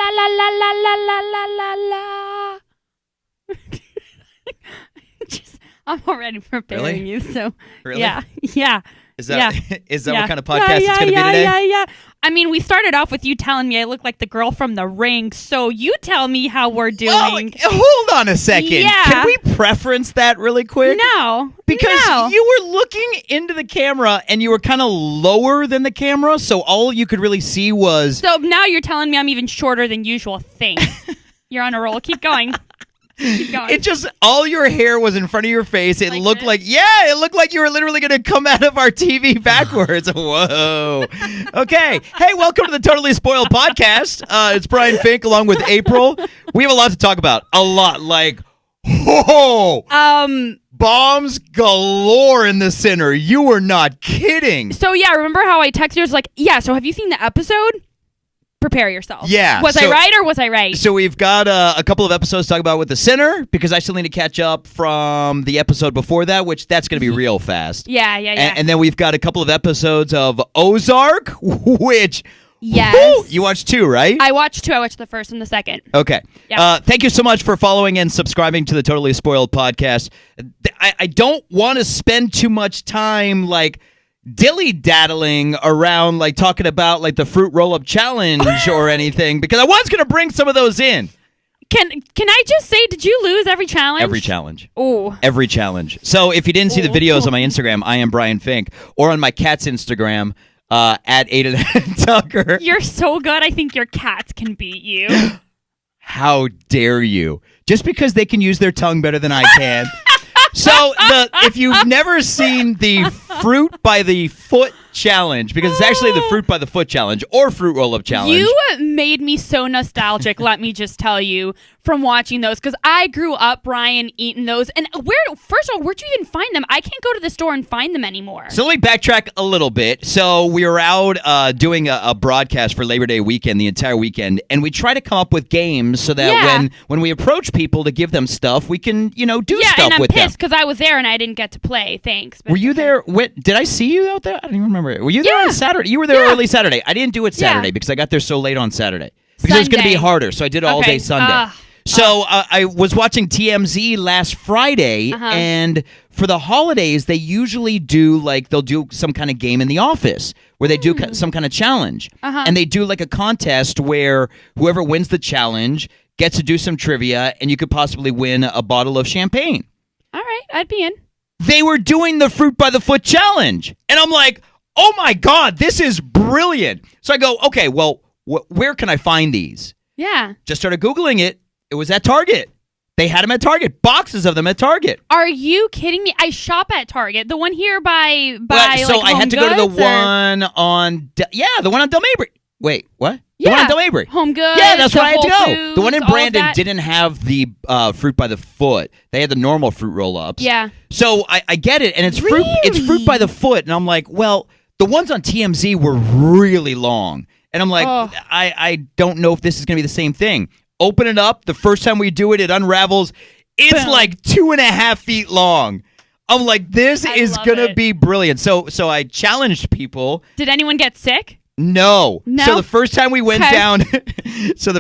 la la la la la la la la. I'm already preparing you. So Really? Yeah. Is that Yeah. what kind of podcast it's going to be today? Yeah. I mean, we started off with you telling me I look like the girl from The Ring, so you tell me how we're doing. Well, hold on a second. Yeah. Can we preference that really quick? No. Because No. you were looking into the camera and you were kind of lower than the camera, so all you could really see was... So now you're telling me I'm even shorter than usual. Thanks. You're on a roll. Keep going. Keep going. It just, all your hair was in front of your face. It Like looked this? like, it looked like you were literally going to come out of our TV backwards. Whoa. Okay. Hey, welcome to the Totally Spoiled podcast. It's Brian Fink along with April. We have a lot to talk about. A lot. Like, bombs galore in the center. You were not kidding. So yeah, remember how I texted you? I was like, yeah, so have you seen the episode? Prepare yourself. Yeah. Was I right or was I right? So we've got a couple of episodes to talk about with the center because I still need to catch up from the episode before that, which that's going to be real fast. Yeah. And then we've got a couple of episodes of Ozark, which... Yes. Woo, you watched 2, right? I watched 2. I watched the first and the second. Okay. Yep. Thank you so much for following and subscribing to the Totally Spoiled podcast. I don't want to spend too much time, like... dilly-daddling around, like, talking about, like, the fruit roll-up challenge or anything, because I was going to bring some of those in. Can I just say, did you lose every challenge? Every challenge. Ooh. Every challenge. So if you didn't see the videos on my Instagram, I am Brian Fink, or on my cat's Instagram, at Ada Tucker. You're so good, I think your cats can beat you. How dare you? Just because they can use their tongue better than I can. So if you've never seen the fruit by the foot challenge, because it's actually the fruit by the foot challenge or fruit roll-up challenge. You made me so nostalgic, let me just tell you, from watching those, because I grew up, Brian, eating those. And first of all, where'd you even find them? I can't go to the store and find them anymore. So let me backtrack a little bit. So we were out doing a broadcast for Labor Day weekend, the entire weekend, and we try to come up with games so that when we approach people to give them stuff, we can, do stuff with them. Yeah, and I'm pissed because I was there and I didn't get to play. Thanks. Were you there? Did I see you out there? I don't even remember. Were you there on Saturday? You were there early Saturday. I didn't do it Saturday because I got there so late on Saturday. Because it was going to be harder, so I did it all day Sunday. So I was watching TMZ last Friday, and for the holidays, they usually do, they'll do some kind of game in the office where they do some kind of challenge. And they do, a contest where whoever wins the challenge gets to do some trivia, and you could possibly win a bottle of champagne. All right, I'd be in. They were doing the fruit by the foot challenge. And I'm like, oh my God, this is brilliant. So I go, okay, well, where can I find these? Yeah. Just started Googling it. It was at Target. They had them at Target. Boxes of them at Target. Are you kidding me? I shop at Target. The one here by so I had to go to the one on... the one on Del Mabry. Wait, what? The one on Del Mabry. Home Goods. Yeah, that's where I had to go. Foods, the one in Brandon didn't have the fruit by the foot. They had the normal fruit roll-ups. Yeah. So I get it, and it's fruit. It's fruit by the foot, and I'm like, well, the ones on TMZ were really long, and I'm like, I don't know if this is going to be the same thing. Open it up. The first time we do it, it unravels. It's like 2.5 feet long. I'm like, this is going to be brilliant. So I challenged people. Did anyone get sick? No. So the first time we went down,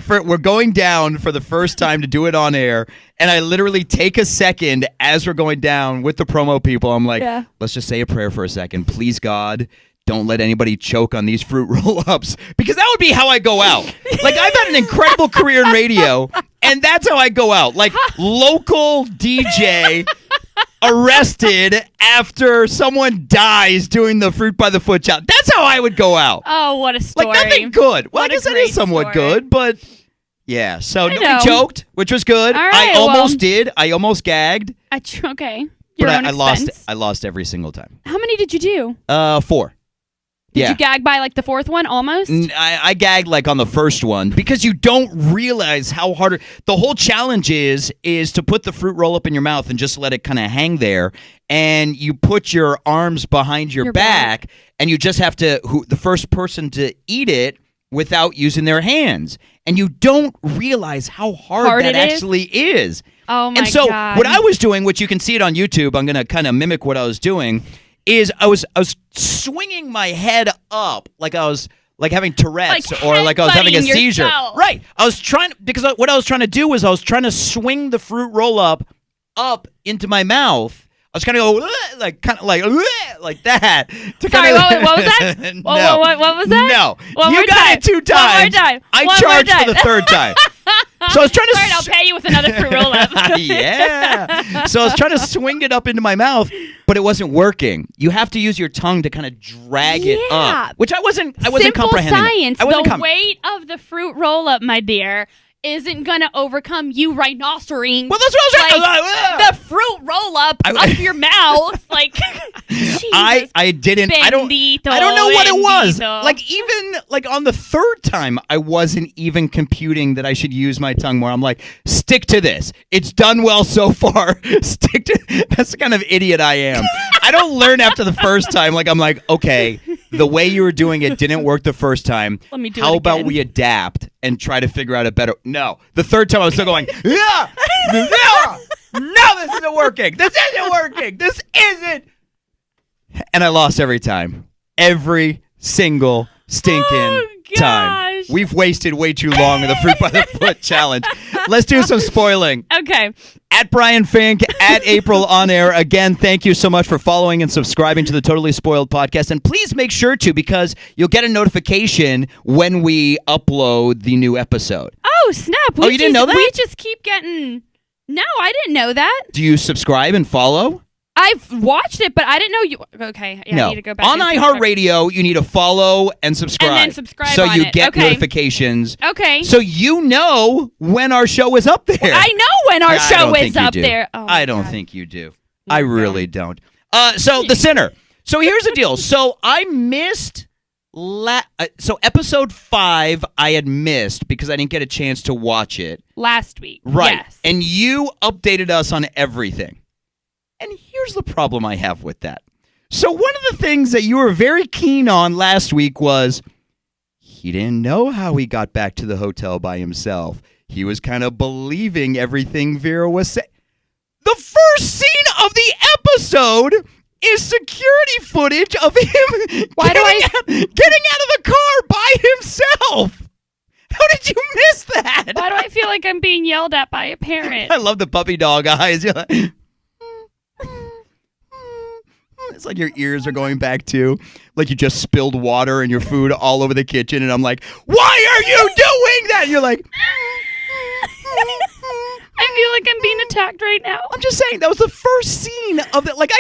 we're going down for the first time to do it on air, and I literally take a second as we're going down with the promo people. I'm like, let's just say a prayer for a second. Please, God, don't let anybody choke on these fruit roll-ups, because that would be how I go out. I've had an incredible career in radio, and that's how I go out. Local DJ arrested after someone dies doing the fruit by the foot challenge. That's how I would go out. Oh, what a story. Nothing good. Well, I guess that is somewhat good, but yeah. So nobody choked, which was good. All right, I almost did. I almost gagged. Okay. But I lost every single time. How many did you do? 4. Did you gag by the fourth one almost? I gagged on the first one because you don't realize how hard the whole challenge is to put the fruit roll up in your mouth and just let it kind of hang there, and you put your arms behind your back, and you just have to the first person to eat it without using their hands, and you don't realize how hard that actually is. Oh my God. And so what I was doing, which you can see it on YouTube, I'm going to kind of mimic what I was doing, is I was swinging my head up like I was like having Tourette's Like or like I was having a headbutting seizure. yourself. Right. I was trying because what I was trying to do was I was trying to swing the fruit roll up into my mouth. I was kind of go like that. Sorry, what was that? No. What was that? No. One You more got time. it 2 times. One more time. I One more charged time. for the 3rd time. So I was trying to. All right, I'll pay you with another fruit roll up. Yeah. So I was trying to swing it up into my mouth, but it wasn't working. You have to use your tongue to kind of drag it up, which I wasn't comprehending. Science. That. The weight of the fruit roll up, my dear, isn't gonna overcome you rhinocerine. Well, that's what I was like, the fruit roll up your mouth. Like Jesus, I didn't. I don't know what it was. Like even like on the 3rd time, I wasn't even computing that I should use my tongue more. I'm like, stick to this. It's done well so far. Stick to. That's the kind of idiot I am. I don't learn after the first time. Like I'm like, okay, the way you were doing it didn't work the first time. Let me do How it about again. we adapt and try to figure out a better? No, the 3rd time I was still going. Yeah, yeah. No, this isn't working. This isn't working. This isn't. And I lost every time. Every single stinking time. We've wasted way too long in the Fruit by the Foot challenge. Let's do some spoiling. Okay. At Brian Fink, at April on air. Again, thank you so much for following and subscribing to the Totally Spoiled podcast. And please make sure to, because you'll get a notification when we upload the new episode. Oh, snap. You didn't know that? We just keep getting... No, I didn't know that. Do you subscribe and follow? I've watched it, but I didn't know you... Okay, yeah, no. I need to go back. On iHeartRadio, you need to follow and subscribe. And then subscribe so on you it. get Okay. notifications. Okay. So you know when our show is up there. I know when our show is up do. there. Oh, I don't God. think you do. I really don't. So The Sinner. So here's the deal. So I missed... so episode 5 I had missed because I didn't get a chance to watch it. Last week. Right. Yes. And you updated us on everything. And here's the problem I have with that. So one of the things that you were very keen on last week was he didn't know how he got back to the hotel by himself. He was kind of believing everything Vera was saying. The first scene of the episode is security footage of him getting out of the car by himself. How did you miss that? Why do I feel like I'm being yelled at by a parent? I love the puppy dog eyes. You're like, it's like your ears are going back too. Like you just spilled water and your food all over the kitchen. And I'm like, why are you doing that? And you're like... I feel like I'm being attacked right now. I'm just saying that was the first scene of it. Like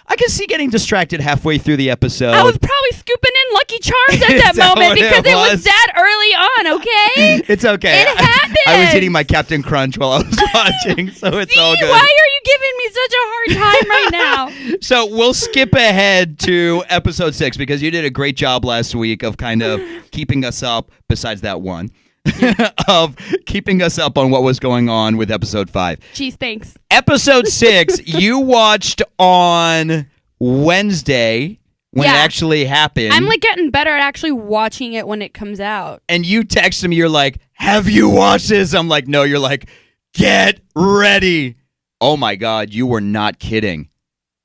I can see getting distracted halfway through the episode. I was probably scooping in Lucky Charms at that moment because it was that early on. Okay, it's okay. It happened. I was eating my Captain Crunch while I was watching, so it's all good. Why are you giving me such a hard time right now? So we'll skip ahead to episode 6 because you did a great job last week of kind of keeping us up. Besides that one. Of keeping us up on what was going on with episode 5. Jeez, thanks. Episode 6, you watched on Wednesday when it actually happened. I'm like getting better at actually watching it when it comes out. And you texted me, you're like, have you watched this? I'm like, no. You're like, get ready. Oh my God, you were not kidding.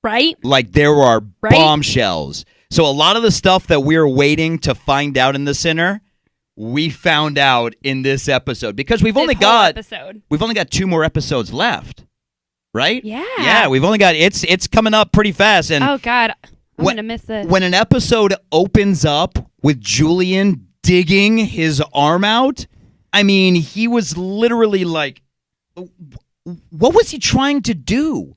Right? Like there are bombshells. So a lot of the stuff that we're waiting to find out in The Sinner, we found out in this episode because we've only got 2 more episodes left, right? Yeah, we've only got it's coming up pretty fast. And oh God, I'm gonna miss this. When an episode opens up with Julian digging his arm out, I mean, he was literally like, what was he trying to do?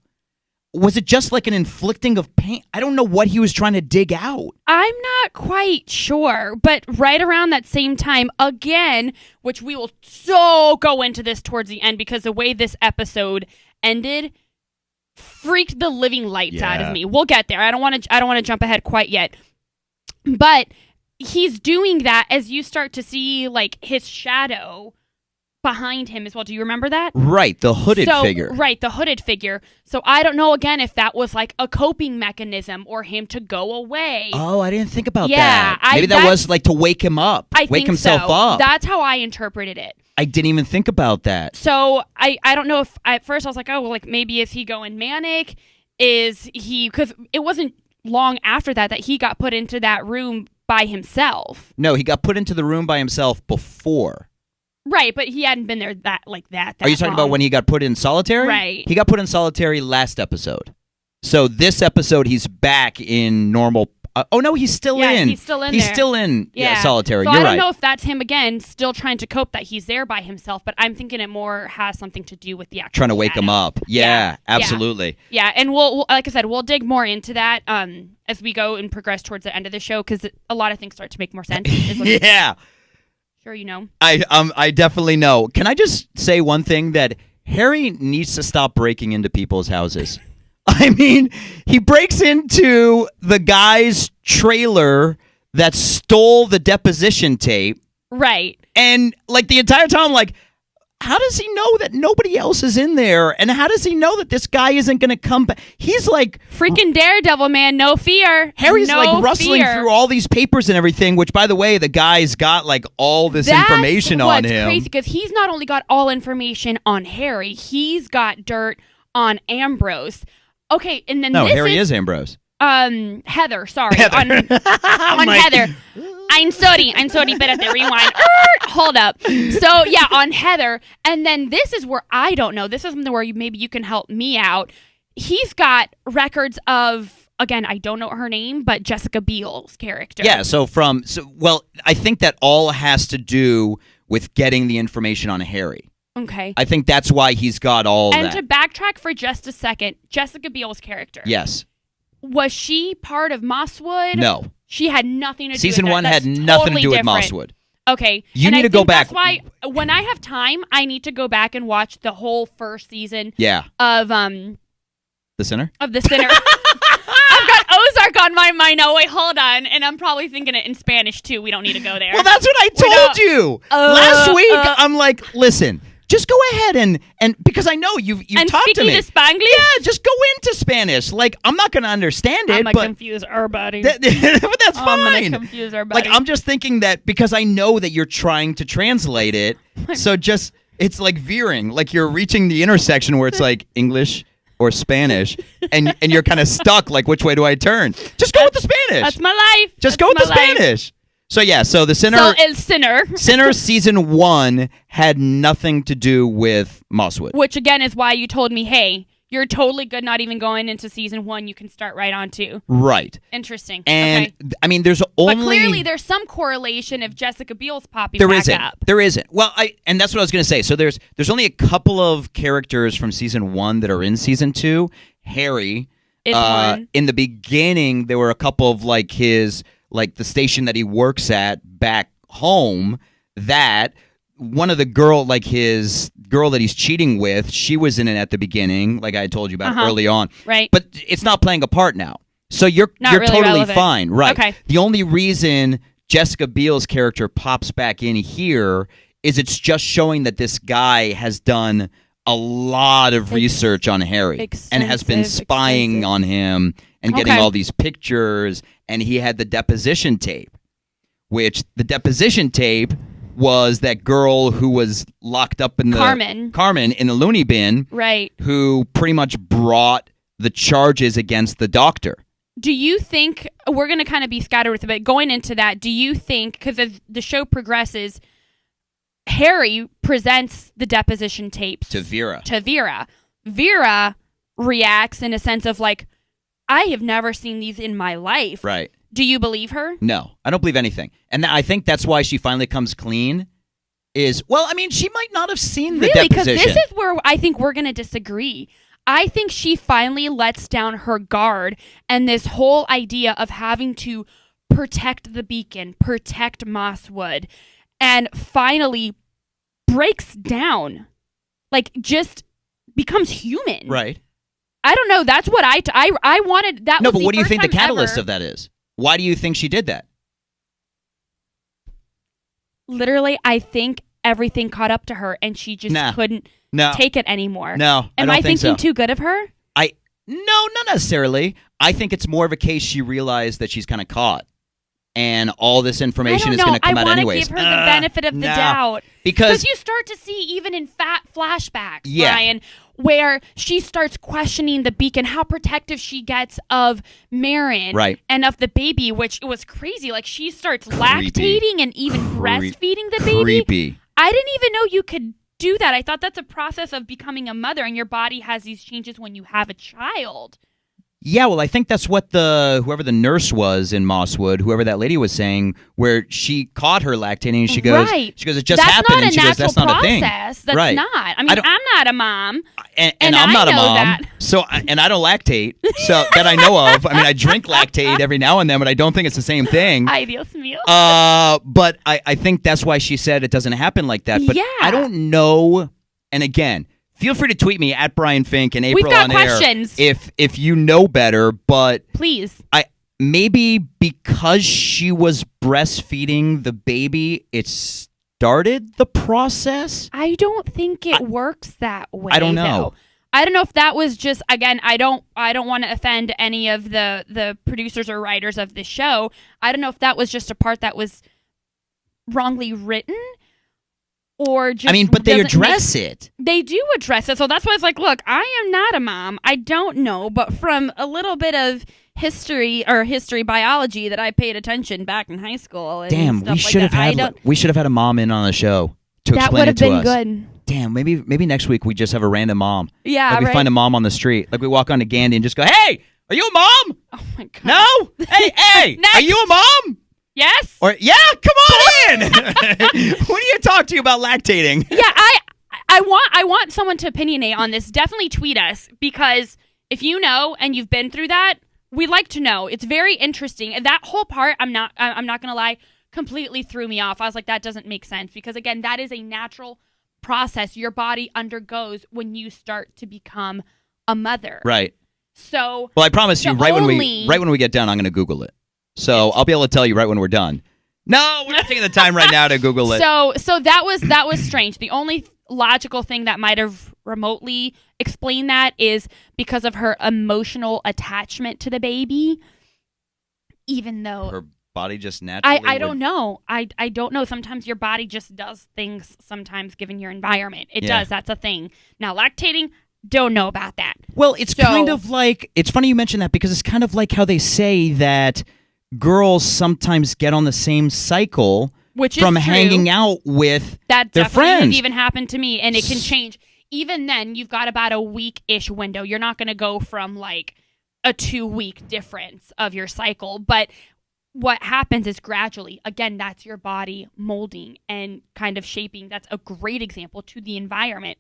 Was it just like an inflicting of pain? I don't know what he was trying to dig out. I'm not quite sure, but right around that same time, again, which we will so go into this towards the end because the way this episode ended freaked the living lights out of me. We'll get there. I don't want to jump ahead quite yet. But he's doing that as you start to see like his shadow behind him as well. Do you remember that? Right, the hooded figure. Right, the hooded figure. So I don't know, again, if that was like a coping mechanism or him to go away. Oh, I didn't think about that. Maybe that was like to wake him up, wake himself up. That's how I interpreted it. I didn't even think about that. So I don't know if at first I was like, oh, well, like maybe is he going manic? Is he, because it wasn't long after that he got put into that room by himself. No, he got put into the room by himself before. Right, but he hadn't been there that Are you talking about when he got put in solitary? Right. He got put in solitary last episode. So this episode, he's back in normal. No, he's still in. He's still in. He's still in solitary. So You're I don't right. know if that's him again, still trying to cope that he's there by himself. But I'm thinking it more has something to do with the actual trying to wake him up. Yeah, absolutely. Yeah, and we'll like I said, we'll dig more into that as we go and progress towards the end of the show because a lot of things start to make more sense. Yeah. Sure, you know. I definitely know. Can I just say one thing that Harry needs to stop breaking into people's houses? I mean, he breaks into the guy's trailer that stole the deposition tape. Right. And like the entire time, I'm like, how does he know that nobody else is in there? And how does he know that this guy isn't going to come back? He's like... freaking Daredevil, man. No fear. Harry's no like rustling fear. through all these papers and everything, which, by the way, the guy's got like all this information on him. That's crazy because he's not only got all information on Harry, he's got dirt on Ambrose. Okay, and then Harry is Ambrose. Heather, sorry. Heather. On Heather. I'm sorry, espérate, rewind. Hold up. So, yeah, on Heather. And then this is where I don't know. This is something where maybe you can help me out. He's got records of, again, I don't know her name, but Jessica Biel's character. Yeah, well, I think that all has to do with getting the information on Harry. Okay. I think that's why he's got all and that. And to backtrack for just a second, Jessica Biel's character. Yes. Was she part of Mosswood? No. She had nothing to do with Season that. 1 That's had nothing totally to do different. with Mosswood. Okay. You need to go back. That's why when I have time, I need to go back and watch the whole first season of The Sinner? Of The Sinner. I've got Ozark on my mind. Oh, wait, hold on. And I'm probably thinking it in Spanish, too. We don't need to go there. Well, that's what I told you. Last week, I'm like, listen, just go ahead and because I know you've talked to me. And speaking Spanglish? Yeah, just go into Spanish. Like, I'm not going to understand it. I'm going to confuse everybody. But that's fine. I'm going to confuse everybody. Like, I'm just thinking that because I know that you're trying to translate it, so just, it's like veering. Like, you're reaching the intersection where it's like English or Spanish, and you're kind of stuck, like, which way do I turn? Just go with the Spanish. That's my life. Just go with the Spanish. So, yeah, so The Sinner... So, El Sinner. Sinner Season 1 had nothing to do with Mosswood. Which, again, is why you told me, hey, you're totally good not even going into Season 1. You can start right on 2. Right. Interesting. And, okay. I mean, there's only... But clearly there's some correlation if Jessica Biel's popping there back isn't. up. There isn't. Well, and that's what I was going to say. So there's only a couple of characters from Season 1 that are in Season 2. Harry. One. In the beginning, there were a couple of, like, his... like the station that he works at back home, that one of the his girl that he's cheating with, she was in it at the beginning, like I told you about early on. Right. But it's not playing a part now. So you're really totally relevant. fine. Right. Okay. The only reason Jessica Biel's character pops back in here is it's just showing that this guy has done a lot of research on Harry and has been spying on him and getting all these pictures, and he had the deposition tape, which the deposition tape was that girl who was locked up in the... Carmen in the loony bin. Right. Who pretty much brought the charges against the doctor. Do you think, we're going to kind of be scattered with it, but going into that, do you think, because as the show progresses, Harry presents the deposition tapes to Vera. Vera reacts in a sense of like, I have never seen these in my life. Right. Do you believe her? No, I don't believe anything. And I think that's why she finally comes clean is, well, I mean, she might not have seen the deposition. Really, because this is where I think we're going to disagree. I think she finally lets down her guard, and this whole idea of having to protect the beacon, protect Mosswood, and finally breaks down. Like, just becomes human. Right. I don't know. That's what I wanted. That no, was but what do you think the catalyst ever. of that is? Why do you think she did that? Literally, I think everything caught up to her, and she just couldn't take it anymore. No, Am I thinking too good of her? No, not necessarily. I think it's more of a case she realized that she's kind of caught, and all this information is going to come out anyways. I want to give her the benefit of the doubt. Because you start to see, even in flashbacks, yeah. Brian, where she starts questioning the beacon, how protective she gets of Marin and of the baby, which it was crazy. Like, she starts lactating and even breastfeeding the baby. Creepy. I didn't even know you could do that. I thought that's a process of becoming a mother, and your body has these changes when you have a child. Yeah, well, I think that's what whoever the nurse was in Mosswood, whoever that lady was saying, where she caught her lactating, and she goes, it just happened, and she goes, that's not a thing. That's not. I mean, I'm not a mom, and I'm not a mom, that. So and I don't lactate, so that I know of. I mean, I drink lactate every now and then, but I don't think it's the same thing. Ay, Dios mío. But I think that's why she said it doesn't happen like that. But I don't know. And again, feel free to tweet me at Brian Fink and April on questions. Air if you know better. But please, maybe because she was breastfeeding the baby, it started the process. I don't think it works that way. I don't know. Though. I don't know if that was just, again, I don't want to offend any of the producers or writers of the show. I don't know if that was just a part that was wrongly written. Or just, I mean, but they address it. They do address it. So that's why it's like, look, I am not a mom. I don't know. But from a little bit of history biology that I paid attention back in high school. And damn, stuff we should have had a mom in on the show to explain it to us. That would have been good. Damn, maybe next week we just have a random mom. Yeah, like we find a mom on the street. Like we walk onto Gandy and just go, hey, are you a mom? Oh, my God. No? Hey, are you a mom? Yes. Or yeah, come on in. Who do you talk to about lactating? Yeah, I want someone to opinionate on this. Definitely tweet us, because if you know and you've been through that, we'd like to know. It's very interesting. That whole part, I'm not gonna lie, completely threw me off. I was like, that doesn't make sense, because again, that is a natural process your body undergoes when you start to become a mother. Right. So well, I promise you, right when we get done, I'm gonna Google it. So I'll be able to tell you right when we're done. No, we're not taking the time right now to Google it. So that was strange. The only logical thing that might have remotely explained that is because of her emotional attachment to the baby. Even though her body just naturally I don't know. I don't know. Sometimes your body just does things, sometimes given your environment. It does. That's a thing. Now, lactating, don't know about that. Well, it's kind of like, it's funny you mention that, because it's kind of like how they say that girls sometimes get on the same cycle from hanging out with their friends. Has even happened to me, and it can change. Even then, you've got about a week-ish window. You're not going to go from like a 2-week difference of your cycle, but what happens is gradually, again, that's your body molding and kind of shaping. That's a great example to the environment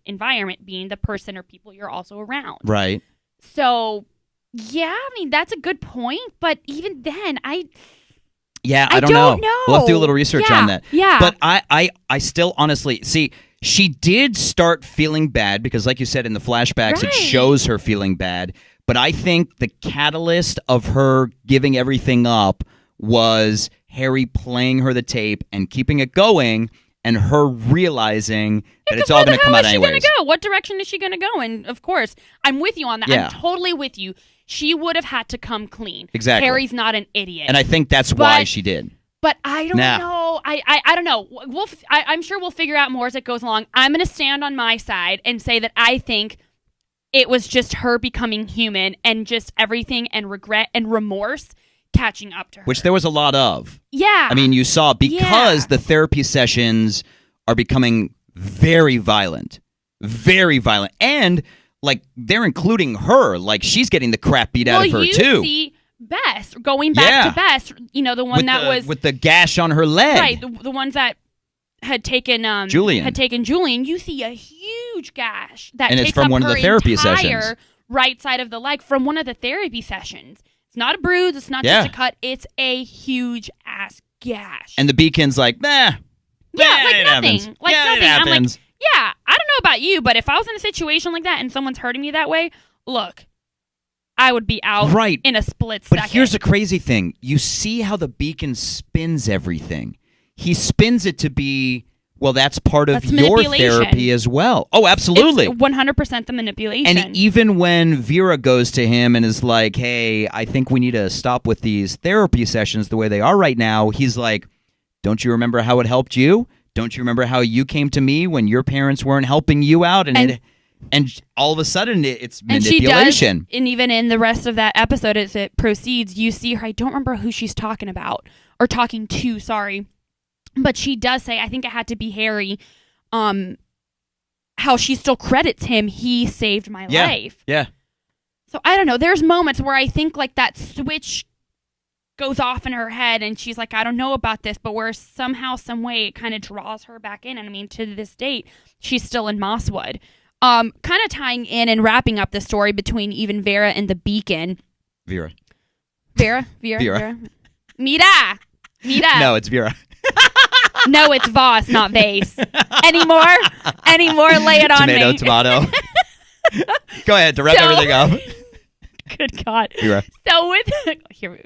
being the person or people you're also around. Right. So yeah, I mean, that's a good point, but even then, I don't know. We'll have to do a little research on that. Yeah. But I still honestly, see, she did start feeling bad because, like you said, in the flashbacks, it shows her feeling bad. But I think the catalyst of her giving everything up was Harry playing her the tape and keeping it going, and her realizing that it's all going to come out anyways. Where is she going to go? What direction is she going to go? And of course, I'm with you on that. Yeah. I'm totally with you. She would have had to come clean. Exactly. Harry's not an idiot. And I think that's why she did. But I don't know. I don't know. I'm sure we'll figure out more as it goes along. I'm going to stand on my side and say that I think it was just her becoming human and just everything and regret and remorse catching up to her. Which there was a lot of. Yeah. I mean, you saw, because the therapy sessions are becoming very violent. Very violent. And like, they're including her. Like, she's getting the crap beat out of her, too. You see Bess, going back to Bess, you know, the one was... With the gash on her leg. Right, the ones that had taken... Julian. You see a huge gash that takes from up one of her the therapy entire sessions. Right side of the leg from one of the therapy sessions. It's not a bruise. It's not just a cut. It's a huge-ass gash. And the Beacon's like, nah. Yeah, like nothing. Happens. Like nothing. I'm like, yeah, I don't know about you, but if I was in a situation like that and someone's hurting me that way, look, I would be out in a split second. But here's the crazy thing. You see how the Beacon spins everything. He spins it to be, well, that's part of your therapy as well. Oh, absolutely. It's 100% the manipulation. And even when Vera goes to him and is like, hey, I think we need to stop with these therapy sessions the way they are right now, he's like, don't you remember how it helped you? Don't you remember how you came to me when your parents weren't helping you out? And And all of a sudden, it's manipulation. And she does, and even in the rest of that episode, as it proceeds, you see her. I don't remember who she's talking about or talking to. Sorry, but she does say, I think it had to be Harry. How she still credits him. He saved my life. Yeah. So I don't know. There's moments where I think like that switch goes off in her head, and she's like, I don't know about this, but where somehow, some way, it kind of draws her back in. And I mean, to this date, she's still in Mosswood. Kind of tying in and wrapping up the story between even Vera and the Beacon. Vera. Mira. No, it's Vera. No, it's Voss, not Vase. Any more? Lay it on me. Tomato. Go ahead to wrap everything up. Good God. Vera. So with here,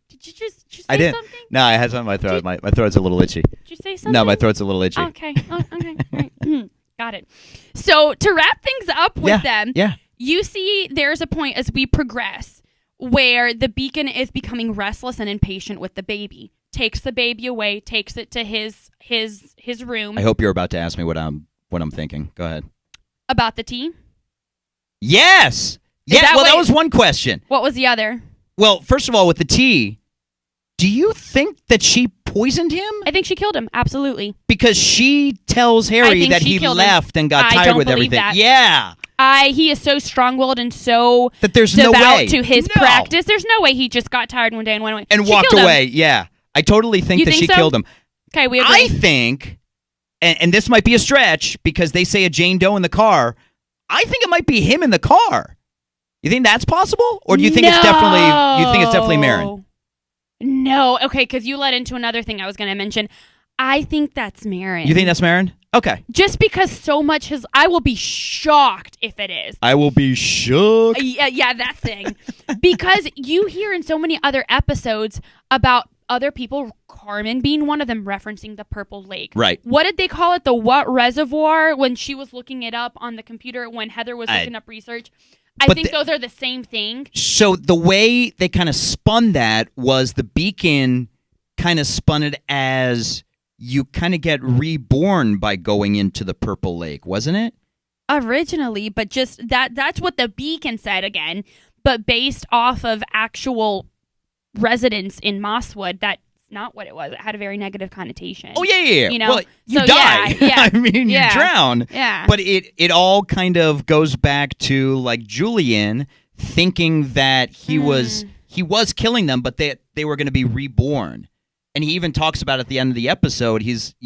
did you just say I didn't. Something? No, I had something in my throat. My throat's a little itchy. Did you say something? No, my throat's a little itchy. Okay. Okay. Right. Got it. So to wrap things up with them, you see there's a point as we progress where the Beacon is becoming restless and impatient with the baby. Takes the baby away, takes it to his room. I hope you're about to ask me what I'm thinking. Go ahead. About the tea? Yes. Yeah. Well, that was one question. What was the other? Well, first of all, with the tea, do you think that she poisoned him? I think she killed him. Absolutely. Because she tells Harry that he left and got tired with everything. That. Yeah. He is so strong-willed and so that there's devout no way. to his practice. There's no way he just got tired one day and went away. And walked away. Yeah. I totally think that she killed him. Okay, we agree. I think, and this might be a stretch because they say a Jane Doe in the car. I think it might be him in the car. You think that's possible? Or do you think it's definitely Marin? No. Okay, because you led into another thing I was going to mention. I think that's Marin. You think that's Marin? Okay. Just because so much I will be shocked if it is. I will be shook. Yeah, that thing. Because you hear in so many other episodes about other people, Carmen being one of them, referencing the Purple Lake. Right. What did they call it? The what reservoir? When she was looking it up on the computer, when Heather was looking up research. I think those are the same thing. So the way they kind of spun that was the Beacon kind of spun it as you kind of get reborn by going into the Purple Lake, wasn't it? Originally, but just that's what the Beacon said again, but based off of actual residents in Mosswood, that's not what it was. It had a very negative connotation. Oh, yeah. You know? Well, you die. Yeah. I mean, you drown. Yeah. But it all kind of goes back to, like, Julian thinking that he was killing them, but they were going to be reborn. And he even talks about at the end of the episode, he's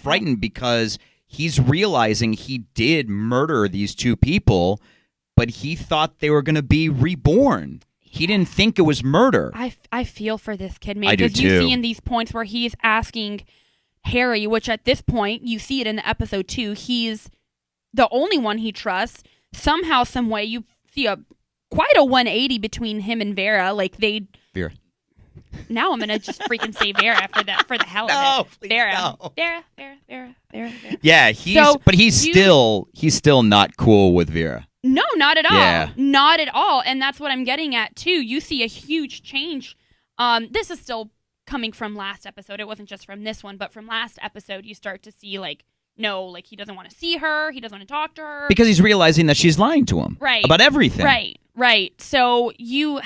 frightened because he's realizing he did murder these two people, but he thought they were going to be reborn. He didn't think it was murder. I feel for this kid, man. I do too. Because you see in these points where he's asking Harry, which at this point, you see it in the episode too, he's the only one he trusts. Somehow, some way, you see quite a 180 between him and Vera. Like Vera. Now I'm gonna just freaking say Vera for the hell of it. Vera. Vera. Yeah, he's still not cool with Vera. No, not at all. Yeah. Not at all. And that's what I'm getting at, too. You see a huge change. This is still coming from last episode. It wasn't just from this one, but from last episode, you start to see, he doesn't want to see her. He doesn't want to talk to her. Because he's realizing that she's lying to him. Right. About everything. Right. So you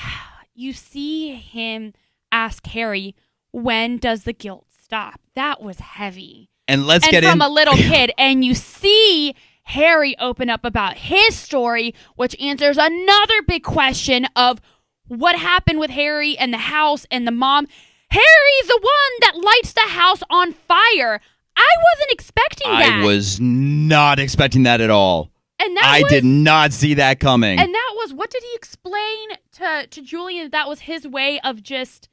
see him ask Harry, when does the guilt stop? That was heavy. And from a little kid. And you see Harry open up about his story, which answers another big question of what happened with Harry and the house and the mom. Harry's the one that lights the house on fire. I wasn't expecting that. I was not expecting that at all. And I did not see that coming. And that was, what did he explain to Julian? That was his way of just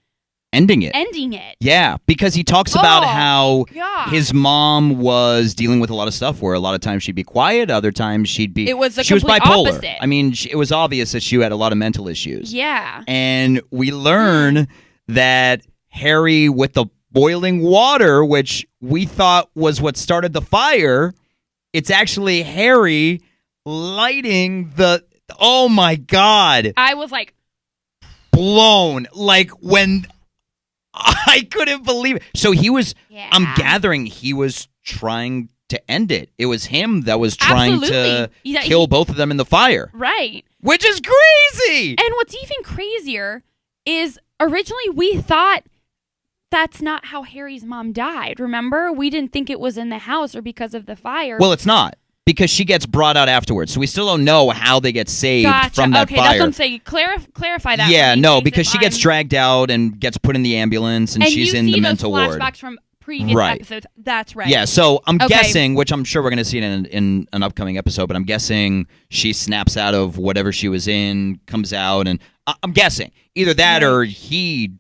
ending it. Yeah, because he talks about how his mom was dealing with a lot of stuff where a lot of times she'd be quiet, other times she was bipolar. Opposite. I mean, it was obvious that she had a lot of mental issues. Yeah. And we learn that Harry with the boiling water, which we thought was what started the fire, it's actually Harry lighting oh my God. I was like blown. Like when I couldn't believe it. So he was, I'm gathering he was trying to end it. It was him that was trying to Absolutely. kill both of them in the fire. Right. Which is crazy! And what's even crazier is originally we thought that's not how Harry's mom died. Remember? We didn't think it was in the house or because of the fire. Well, it's not. Because she gets brought out afterwards. So we still don't know how they get saved from that fire. Okay, that's what I'm saying. Clarify that. Yeah, no, because she gets dragged out and gets put in the ambulance and she's in the mental ward. And you see those flashbacks from previous episodes. That's right. Yeah, so I'm guessing, which I'm sure we're going to see it in an upcoming episode, but I'm guessing she snaps out of whatever she was in, comes out, and I'm guessing. Either that or he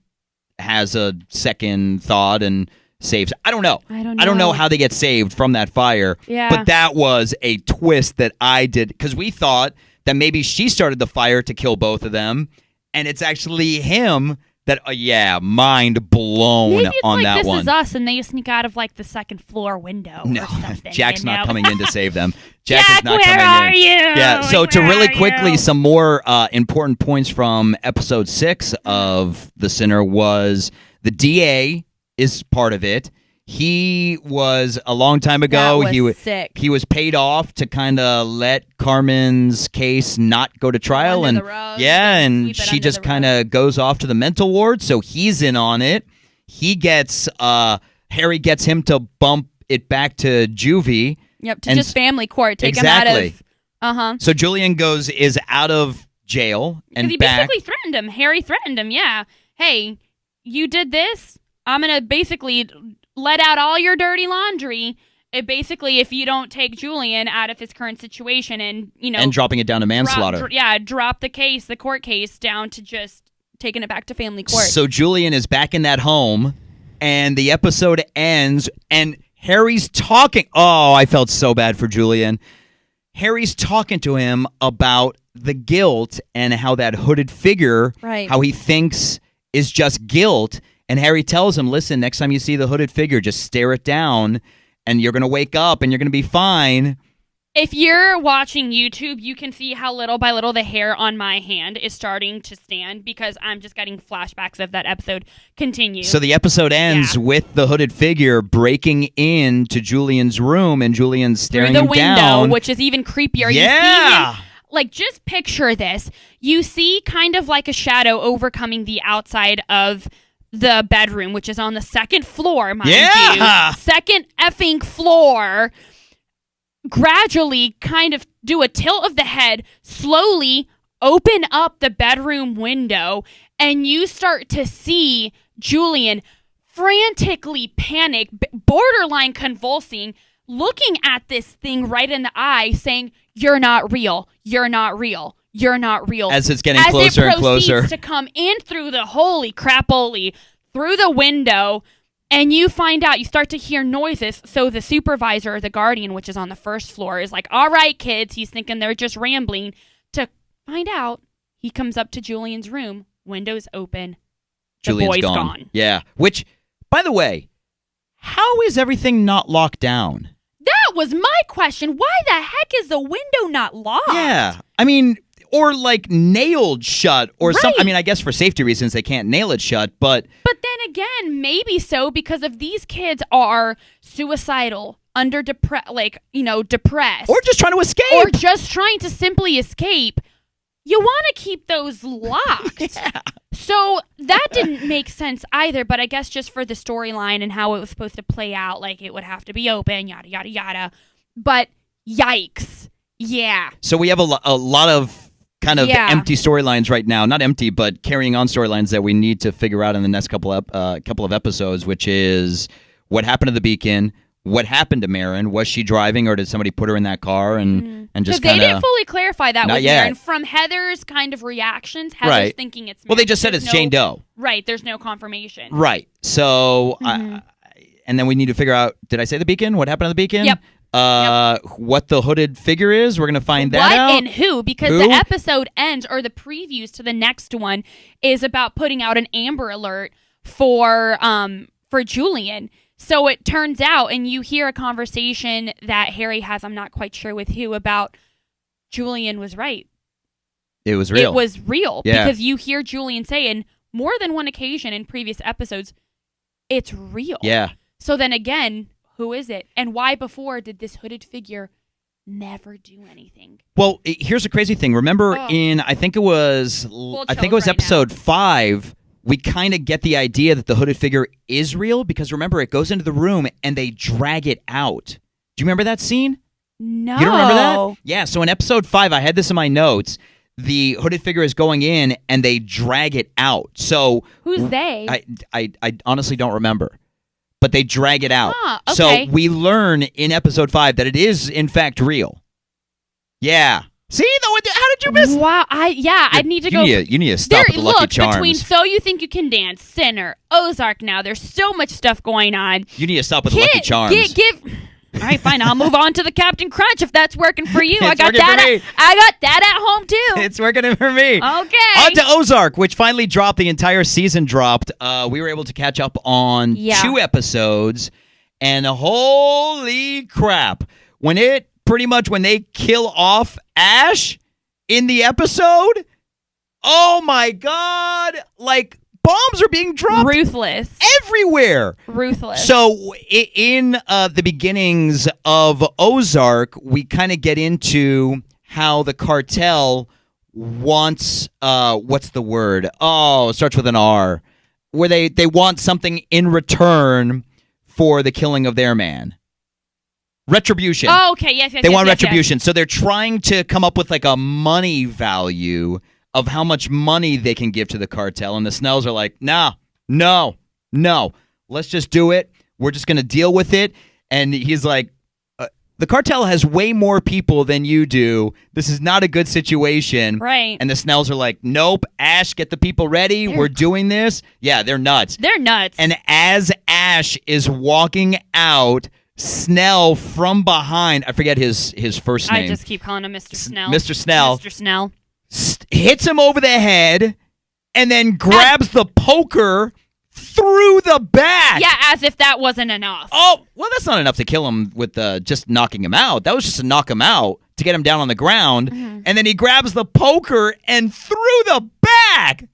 has a second thought and saves. I don't know. I don't know how they get saved from that fire. Yeah. But that was a twist that I did, because we thought that maybe she started the fire to kill both of them, and it's actually him that, mind blown maybe it's on like that this one. Is us, and they sneak out of like the second floor window or something. Jack's not coming in to save them. Jack is not where coming are in. you? Yeah, so like, to really quickly, you? some more important points from episode 6 of The Sinner was the DA is part of it. He was a long time ago. That was sick. He was paid off to kind of let Carmen's case not go to trial, under the rug, and she just kind of goes off to the mental ward. So he's in on it. He gets Harry gets him to bump it back to juvie. Yep, to just family court. Take him out of. So Julian is out of jail and he basically threatened him. Harry threatened him. Yeah. Hey, you did this. I'm gonna basically let out all your dirty laundry. Basically, if you don't take Julian out of his current situation and, and dropping it down to manslaughter. Drop the court case down to just taking it back to family court. So Julian is back in that home, and the episode ends, and Harry's talking. Oh, I felt so bad for Julian. Harry's talking to him about the guilt and how that hooded figure, how he thinks is just guilt. And Harry tells him, listen, next time you see the hooded figure, just stare it down, and you're going to wake up, and you're going to be fine. If you're watching YouTube, you can see how little by little the hair on my hand is starting to stand because I'm just getting flashbacks of that episode. Continue. So the episode ends with the hooded figure breaking into Julian's room, and Julian's staring through the window, down. which is even creepier. Yeah. You see him, like, just picture this. You see kind of like a shadow overcoming the outside of the bedroom, which is on the second floor, mind you. Second effing floor. Gradually kind of do a tilt of the head, slowly open up the bedroom window, and you start to see Julian frantically panic, borderline convulsing, looking at this thing right in the eye, saying, "You're not real. You're not real. You're not real." As it's getting closer and closer. As it proceeds to come in through the holy crapoly, through the window, and you find out, you start to hear noises. So the supervisor, the guardian, which is on the first floor, is like, all right, kids. He's thinking they're just rambling. To find out, he comes up to Julian's room. Windows open. Julian's the boy's gone. Yeah. Which, by the way, how is everything not locked down? That was my question. Why the heck is the window not locked? Yeah. I mean, or like nailed shut or something. I mean, I guess for safety reasons they can't nail it shut, but... But then again, maybe so, because if these kids are suicidal, depressed. Or just trying to escape. Or just trying to simply escape, you want to keep those locked. Yeah. So that didn't make sense either, but I guess just for the storyline and how it was supposed to play out, like it would have to be open, yada, yada, yada. But yikes. Yeah. So we have a lot of kind of empty storylines right now. Not empty, but carrying on storylines that we need to figure out in the next couple of episodes, which is what happened to the Beacon, what happened to Marin. Was she driving, or did somebody put her in that car and just kind of... they didn't fully clarify that with yet. Marin. From Heather's kind of reactions, Heather's thinking it's Marin. Well, they just said it's Jane Doe. Right, there's no confirmation. Right. So, and then we need to figure out, did I say the Beacon? What happened to the Beacon? Yep. What the hooded figure is. We're going to find that out. What and who, because the episode ends, or the previews to the next one, is about putting out an Amber Alert for Julian. So it turns out, and you hear a conversation that Harry has, I'm not quite sure with who, about Julian was right. It was real. It was real. Yeah. Because you hear Julian say in more than one occasion in previous episodes, it's real. Yeah. So then again, Who is it? And why before did this hooded figure never do anything? Well, here's the crazy thing. Remember I think it was episode 5, we kind of get the idea that the hooded figure is real because remember, it goes into the room and they drag it out. Do you remember that scene? No. You don't remember that? Yeah, so in episode 5, I had this in my notes. The hooded figure is going in and they drag it out. So who's they? I honestly don't remember. But they drag it out. Okay. So we learn in episode 5 that it is in fact real. Yeah. See, how did you miss? Wow, I need to go. You need to stop at the Lucky Charms. Between So You Think You Can Dance, Sinner, Ozark now, there's so much stuff going on. You need to stop with the Lucky Charms. All right, fine. I'll move on to the Captain Crunch if that's working for you. I got that at home too. It's working for me. Okay. On to Ozark, which finally dropped. The entire season dropped. We were able to catch up on 2 episodes, and holy crap, when they kill off Ash in the episode, oh my God, like bombs are being dropped. Ruthless. Everywhere. Ruthless. So in the beginnings of Ozark, we kind of get into how the cartel wants, what's the word? Oh, it starts with an R. Where they want something in return for the killing of their man. Retribution. Oh, okay. Yes. They want retribution. Yes. So they're trying to come up with like a money value of how much money they can give to the cartel. And the Snells are like, no. Let's just do it. We're just going to deal with it. And he's like, the cartel has way more people than you do. This is not a good situation. Right. And the Snells are like, nope, Ash, get the people ready. We're doing this. Yeah, they're nuts. They're nuts. And as Ash is walking out, Snell from behind, I forget his first name. I just keep calling him Mr. Snell. Mr. Snell. Mr. Snell. Hits him over the head and then grabs the poker through the back. Yeah, as if that wasn't enough. Oh, well, that's not enough to kill him with just knocking him out. That was just to knock him out, to get him down on the ground. Mm-hmm. And then he grabs the poker and through the back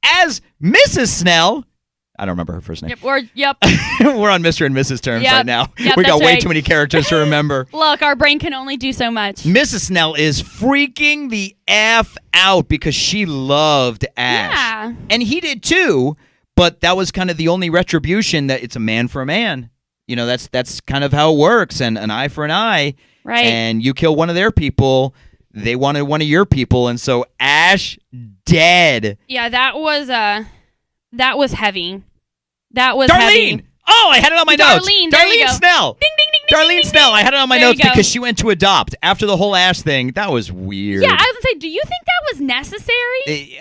as Mrs. Snell. I don't remember her first name. Yep. We're on Mr. and Mrs. terms right now. Yep, we got way too many characters to remember. Look, our brain can only do so much. Mrs. Snell is freaking the F out because she loved Ash. Yeah. And he did too, but that was kind of the only retribution that it's a man for a man. You know, that's kind of how it works, and an eye for an eye. Right. And you kill one of their people, they wanted one of your people, and so Ash dead. Yeah, that was heavy. That was Darlene! Heavy. Oh, I had it on my notes. Darlene Snell. Ding, ding, ding, Darlene ding, Snell. I had it on my notes because because she went to adopt after the whole Ash thing. That was weird. Yeah, I was going to say, do you think that was necessary?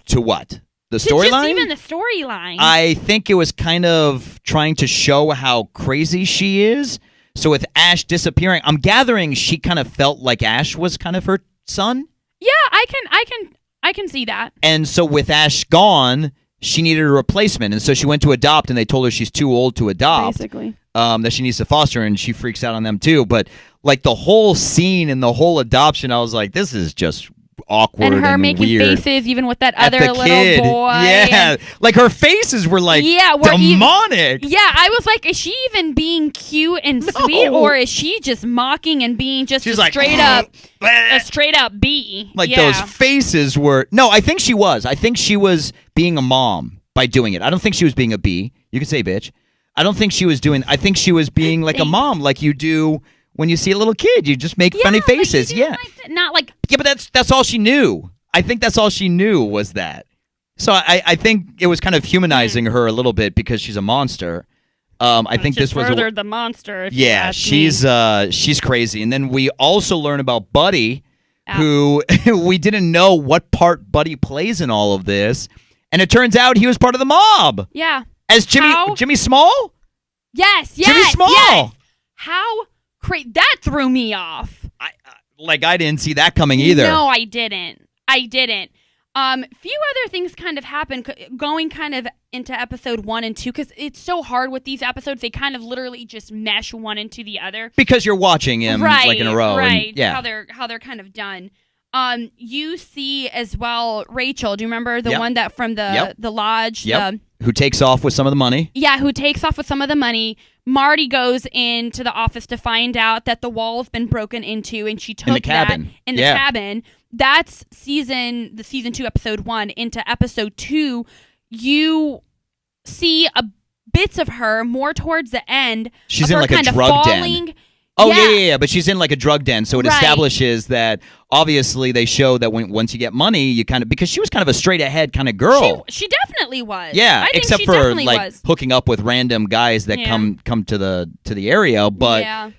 To what? The storyline? Just even the storyline. I think it was kind of trying to show how crazy she is. So with Ash disappearing, I'm gathering she kind of felt like Ash was kind of her son. Yeah, I can see that. And so with Ash gone, she needed a replacement, and so she went to adopt, and they told her she's too old to adopt. Basically. That she needs to foster, and she freaks out on them too. But like the whole scene and the whole adoption, I was like, this is just awkward and her making weird. Faces even with that other little kid. boy. Yeah, like her faces were like demonic. I was like, is she even being cute and sweet, or is she just mocking and being just a straight up bee? Like those faces were. No, I think she was. I think she was being a mom by doing it. I don't think she was being a bee. You can say bitch. I don't think she was doing. I think she was being like a mom, like you do. When you see a little kid, you just make funny faces. Not like... Yeah, but that's all she knew. I think that's all she knew was that. So I think it was kind of humanizing her a little bit because she's a monster. I think this was furthered the monster. Yeah, she's crazy. And then we also learn about Buddy, who we didn't know what part Buddy plays in all of this, and it turns out he was part of the mob. Yeah. As Jimmy Small. Yes. Jimmy Small. Yes. How crazy! That threw me off. I didn't see that coming either. No, I didn't. Few other things kind of happened going kind of into episode 1 and 2 because it's so hard with these episodes. They kind of literally just mesh one into the other because you're watching them like in a row. Right. And, yeah. How they're kind of done. You see as well Rachel. Do you remember the one that from the lodge? Yep. Who takes off with some of the money. Yeah, who takes off with some of the money. Marty goes into the office to find out that the wall's been broken into, and she took in the cabin. That in the cabin. That's season 2, episode 1. Into episode 2, you see bits of her more towards the end. She's in like a drug den. Oh, yeah. But she's in like a drug den, so it establishes that obviously they show that once you get money, you kind of, because she was kind of a straight ahead kind of girl. She definitely was. Yeah, I think except she for like was. hooking up with random guys that come to the area, but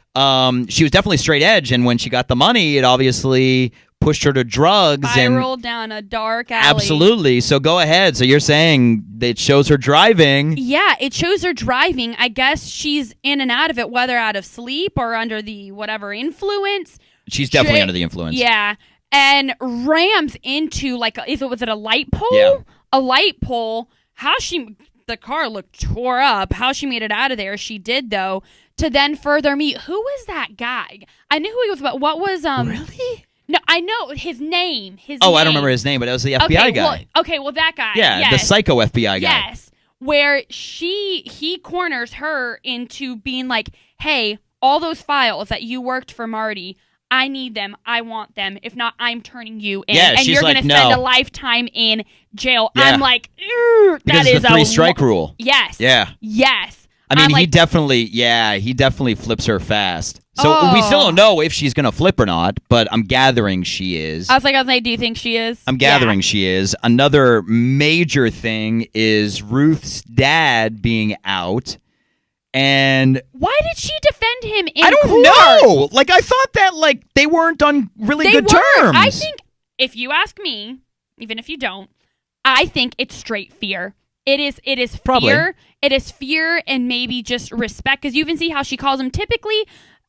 she was definitely straight edge, and when she got the money, it obviously pushed her to drugs spiraled down a dark alley. Absolutely. So go ahead. So you're saying it shows her driving. Yeah, it shows her driving. I guess she's in and out of it, whether out of sleep or under the whatever influence. She's definitely under the influence. Yeah. And rams into was it a light pole? Yeah. A light pole. The car looked tore up. How she made it out of there, she did though. To then further meet, who was that guy? I knew who he was, but what was Really? No, I know his name. I don't remember his name, but it was the FBI guy. Well, that guy. Yeah, yes. the psycho FBI guy. Yes, where he corners her into being like, hey, all those files that you worked for Marty, I need them. I want them. If not, I'm turning you in. Yeah, and you're going to spend a lifetime in jail. Yeah. I'm like, that is the 3-strike rule. Yes. Yeah. Yes. I mean, he definitely flips her fast. So we still don't know if she's going to flip or not, but I'm gathering she is. I was like, do you think she is? I'm gathering she is. Another major thing is Ruth's dad being out. And why did she defend him in I don't court? know. I thought that they weren't on really good terms. I think, if you ask me, even if you don't, I think it's straight fear. It is Probably. Fear. It is fear and maybe just respect, because you can see how she calls him typically.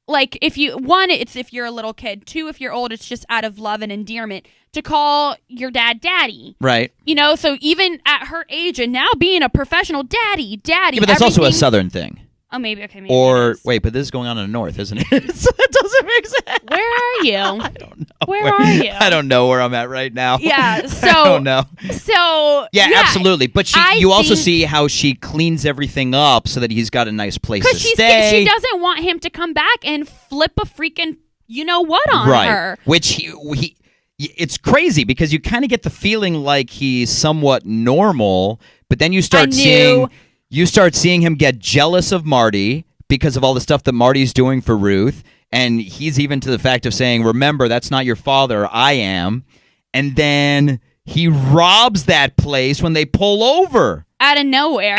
If you're a little kid. 2, if you're old, it's just out of love and endearment to call your dad daddy. Right. So even at her age and now being a professional daddy. Yeah, but that's also a Southern thing. Oh, maybe. Okay, maybe. Or, wait, but this is going on in the North, isn't it? So that doesn't make sense. Where are you? I don't know. Where are you? I don't know where I'm at right now. Yeah, so. I don't know. So. Yeah, absolutely. But you also see how she cleans everything up so that he's got a nice place to stay. She doesn't want him to come back and flip a freaking you-know-what on her. Which he it's crazy because you kind of get the feeling like he's somewhat normal, but then you start seeing him get jealous of Marty because of all the stuff that Marty's doing for Ruth. And he's even to the fact of saying, remember, that's not your father, I am. And then he robs that place when they pull over. Out of nowhere.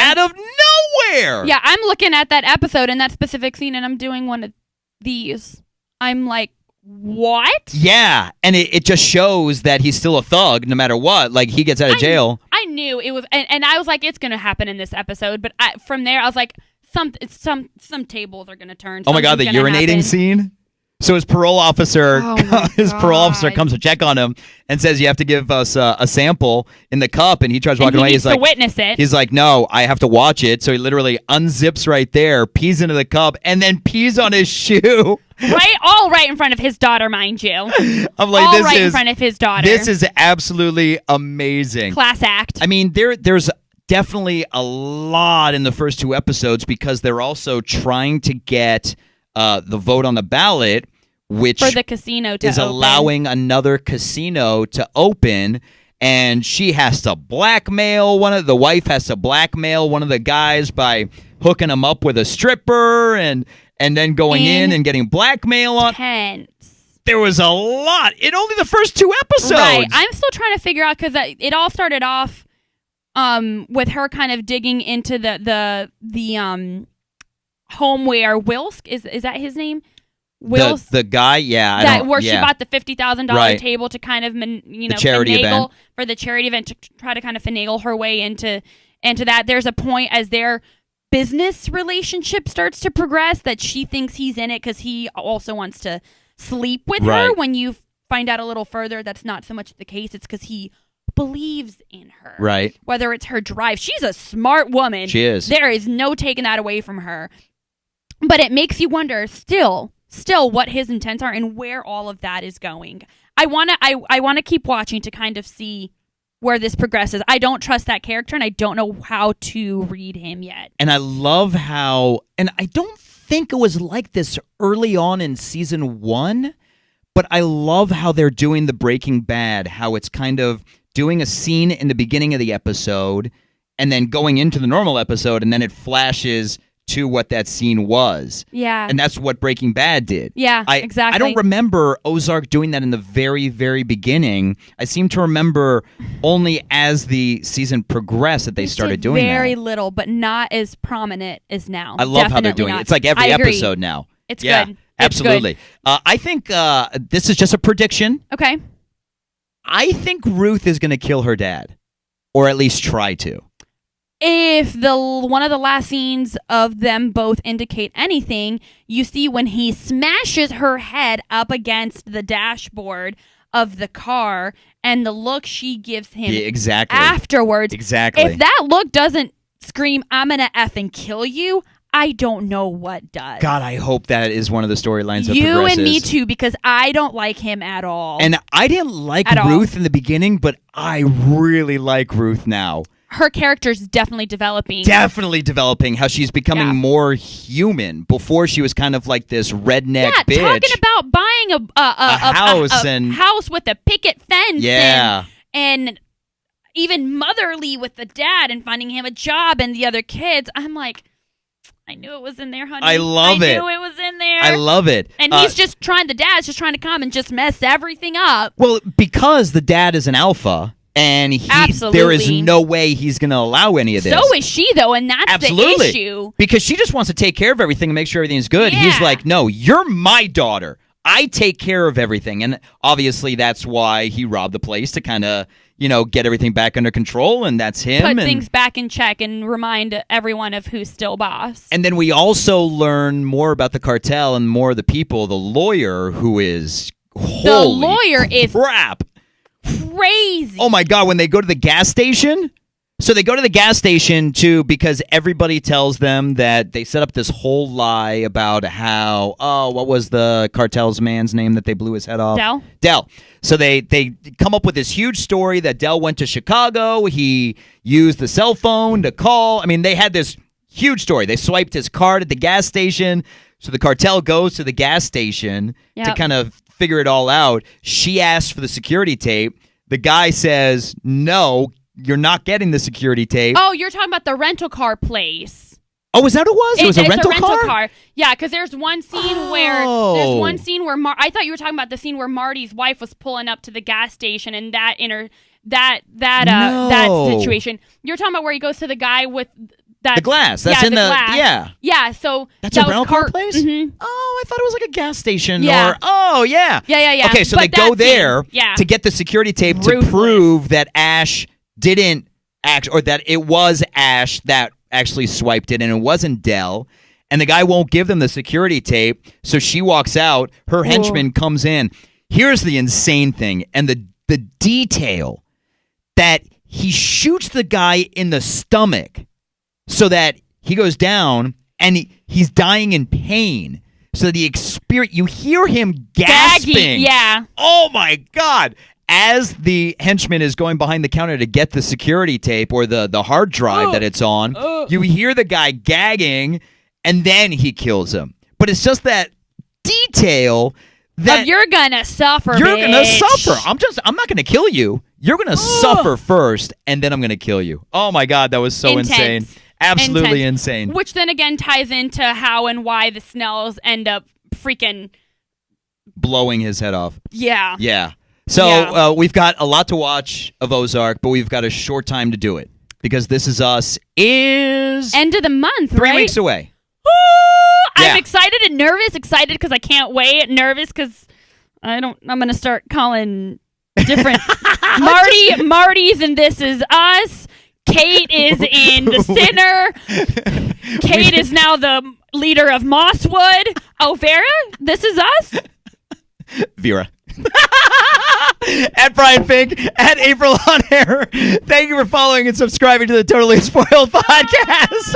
Yeah, I'm looking at that episode and that specific scene, and I'm doing one of these. I'm like, what? Yeah, and it just shows that he's still a thug no matter what. He gets out of jail. I knew it was, and I was like, it's going to happen in this episode. But from there, I was like, some tables are going to turn. Oh my God, the urinating scene? So his parole officer comes to check on him and says, you have to give us a sample in the cup. And he tries walking away. He's like, to witness it. He's like, no, I have to watch it. So he literally unzips right there, pees into the cup, and then pees on his shoe. Right in front of his daughter, mind you. I'm like, in front of his daughter. This is absolutely amazing. Class act. I mean, there's definitely a lot in the first 2 episodes because they're also trying to get the vote on the ballot, which for the casino to is open. Allowing another casino to open. And she has to blackmail the wife has to blackmail one of the guys by hooking him up with a stripper and then going in and getting blackmail on. Tense. There was a lot in only the first 2 episodes. Right. I'm still trying to figure out because it all started off with her kind of digging into the home where Wilsk is that his name? Wilsk, the guy, yeah, where she bought the $50,000 table to kind of the charity event for the charity event to try to kind of finagle her way into that. There's a point as their business relationship starts to progress that she thinks he's in it because he also wants to sleep with her. When you find out a little further, that's not so much the case. It's because he believes in her. Right. Whether it's her drive. She's a smart woman. She is. There is no taking that away from her. But it makes you wonder still what his intents are and where all of that is going. I want to keep watching to kind of see where this progresses. I don't trust that character, and I don't know how to read him yet. And I love how, and I don't think it was like this early on in season 1, but I love how they're doing the Breaking Bad, how it's kind of doing a scene in the beginning of the episode and then going into the normal episode, and then it flashes to what that scene was. Yeah. And that's what Breaking Bad did. Yeah, exactly. I don't remember Ozark doing that in the very, very beginning. I seem to remember only as the season progressed that they started doing that. Very little, but not as prominent as now. I love how they're doing it. It's like every episode now. It's good. Absolutely. I think this is just a prediction. Okay. I think Ruth is going to kill her dad, or at least try to. If one of the last scenes of them both indicate anything, you see when he smashes her head up against the dashboard of the car and the look she gives him afterwards. Exactly. If that look doesn't scream, I'm going to effing kill you, I don't know what does. God, I hope that is one of the storylines that You progresses. and me too, because I don't like him at all. And I didn't like Ruth in the beginning, but I really like Ruth now. Her character's definitely developing. How she's becoming more human. Before she was kind of like this redneck bitch. Talking about buying a house with a picket fence. Yeah. And even motherly with the dad and finding him a job and the other kids. I'm like, I knew it was in there, honey. I love it. I knew it was in there. I love it. And the dad's just trying to come and just mess everything up. Well, because the dad is an alpha. And there is no way he's going to allow any of this. So is she, though, and that's the issue. Because she just wants to take care of everything and make sure everything's good. Yeah. He's like, no, you're my daughter. I take care of everything. And obviously that's why he robbed the place to kind of, get everything back under control, and that's him. Put things back in check and remind everyone of who's still boss. And then we also learn more about the cartel and more of the people. The lawyer who is crap. Crazy. Oh my God, when they go to the gas station? So they go to the gas station because everybody tells them that they set up this whole lie about how, what was the cartel's man's name that they blew his head off? Del. So they come up with this huge story that Del went to Chicago. He used the cell phone to call. I mean, they had this huge story. They swiped his card at the gas station. So the cartel goes to the gas station to kind of figure it all out. She asks for the security tape. The guy says, no, you're not getting the security tape. Oh, you're talking about the rental car place. Oh, is that what it was? It was a rental car? Yeah, because there's one scene where I thought you were talking about the scene where Marty's wife was pulling up to the gas station and that situation. You're talking about where he goes to the guy with the glass. That's in the glass. Yeah. Yeah, so that's a rental car place? Mm-hmm. Oh, I thought it was like a gas station. Yeah. Yeah. Okay, so they go there to get the security tape to prove that Ash didn't or that it was Ash that actually swiped it and it wasn't Del. And the guy won't give them the security tape, so she walks out. Her henchman comes in. Here's the insane thing, and the detail that he shoots the guy in the stomach so that he goes down and he's dying in pain. So the experience, you hear him gasping. Yeah. Oh my God. As the henchman is going behind the counter to get the security tape or the hard drive that it's on, you hear the guy gagging, and then he kills him. But it's just that detail that you're gonna suffer. You're gonna suffer. I'm not gonna kill you. You're gonna suffer first, and then I'm gonna kill you. Oh my God, that was so insane. Absolutely insane. Which then again ties into how and why the Snells end up freaking blowing his head off. Yeah. Yeah. So we've got a lot to watch of Ozark, but we've got a short time to do it because This Is Us is end of the month, 3 weeks away. I'm excited and nervous. Excited because I can't wait. Nervous because I'm gonna start calling different Marty's in This Is Us. Kate is in The Sinner. Kate is now the leader of Mosswood. Oh, Vera, This Is Us. Vera. At Brian Fink, at April on Air. Thank you for following and subscribing to the Totally Spoiled podcast.